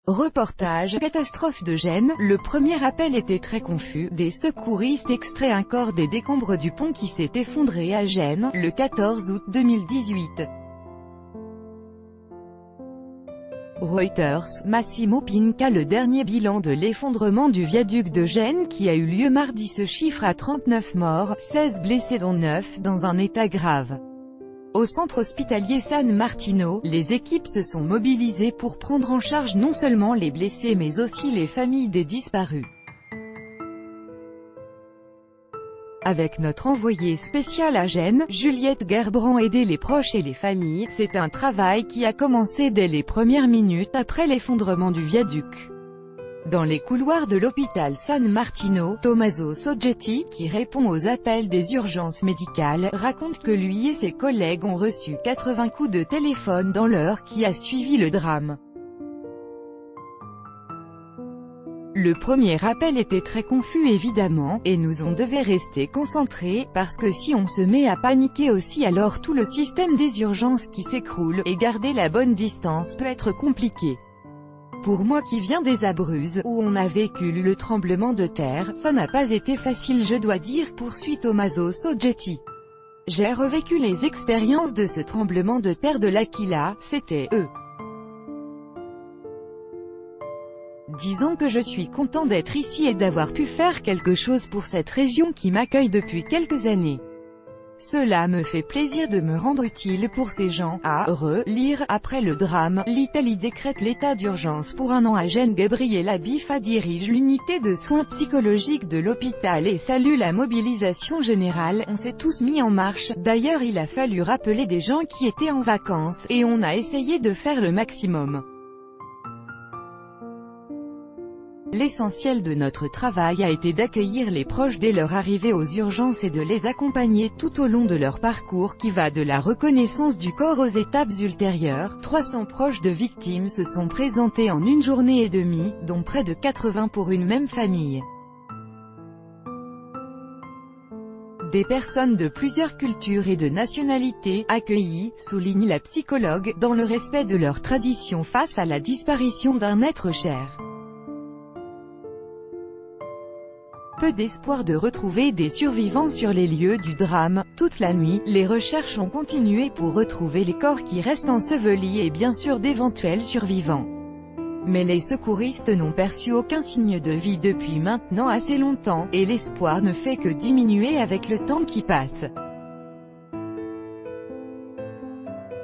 Reportage, catastrophe de Gênes, le premier appel était très confus, des secouristes extraient un corps des décombres du pont qui s'est effondré à Gênes, le 14 août 2018. Reuters, Massimo Pinca. Le dernier bilan de l'effondrement du viaduc de Gênes qui a eu lieu mardi se chiffre à 39 morts, 16 blessés dont 9 dans un état grave. Au centre hospitalier San Martino, les équipes se sont mobilisées pour prendre en charge non seulement les blessés mais aussi les familles des disparus. Avec notre envoyée spéciale à Gênes, Juliette Gerbrand, aider les proches et les familles, c'est un travail qui a commencé dès les premières minutes après l'effondrement du viaduc. Dans les couloirs de l'hôpital San Martino, Tommaso Soggetti, qui répond aux appels des urgences médicales, raconte que lui et ses collègues ont reçu 80 coups de téléphone dans l'heure qui a suivi le drame. Le premier appel était très confus évidemment, et on devait rester concentrés, parce que si on se met à paniquer aussi alors tout le système des urgences qui s'écroule, et garder la bonne distance peut être compliqué. Pour moi qui viens des Abruzzes, où on a vécu le tremblement de terre, ça n'a pas été facile je dois dire, poursuit Tommaso Soggetti. J'ai revécu les expériences de ce tremblement de terre de l'Aquila, c'était Disons que je suis content d'être ici et d'avoir pu faire quelque chose pour cette région qui m'accueille depuis quelques années. Cela me fait plaisir de me rendre utile pour ces gens. À lire, après le drame, l'Italie décrète l'état d'urgence pour un an à Gênes. Gabriella Biffa dirige l'unité de soins psychologiques de l'hôpital et salue la mobilisation générale. On s'est tous mis en marche, d'ailleurs il a fallu rappeler des gens qui étaient en vacances, et on a essayé de faire le maximum. L'essentiel de notre travail a été d'accueillir les proches dès leur arrivée aux urgences et de les accompagner tout au long de leur parcours qui va de la reconnaissance du corps aux étapes ultérieures. 300 proches de victimes se sont présentés en une journée et demie, dont près de 80 pour une même famille. Des personnes de plusieurs cultures et de nationalités, accueillies, souligne la psychologue, dans le respect de leur tradition face à la disparition d'un être cher. Peu d'espoir de retrouver des survivants sur les lieux du drame. Toute la nuit, les recherches ont continué pour retrouver les corps qui restent ensevelis et bien sûr d'éventuels survivants. Mais les secouristes n'ont perçu aucun signe de vie depuis maintenant assez longtemps, et l'espoir ne fait que diminuer avec le temps qui passe.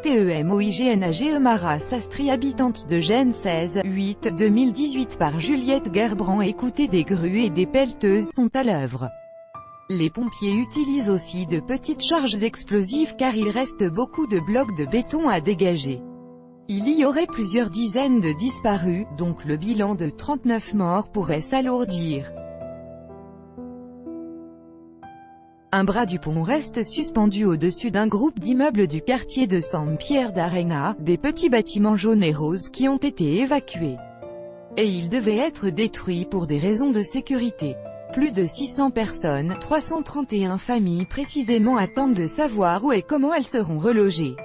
TEMOIGNAGE Mara Sastry, habitante de Gênes, 16/8 2018 par Juliette Gerbrand. Écoutez, des grues et des pelleteuses sont à l'œuvre. Les pompiers utilisent aussi de petites charges explosives car il reste beaucoup de blocs de béton à dégager. Il y aurait plusieurs dizaines de disparus, donc le bilan de 39 morts pourrait s'alourdir. Un bras du pont reste suspendu au-dessus d'un groupe d'immeubles du quartier de San Pier d'Arena, des petits bâtiments jaunes et roses qui ont été évacués. Et ils devaient être détruits pour des raisons de sécurité. Plus de 600 personnes, 331 familles précisément, attendent de savoir où et comment elles seront relogées.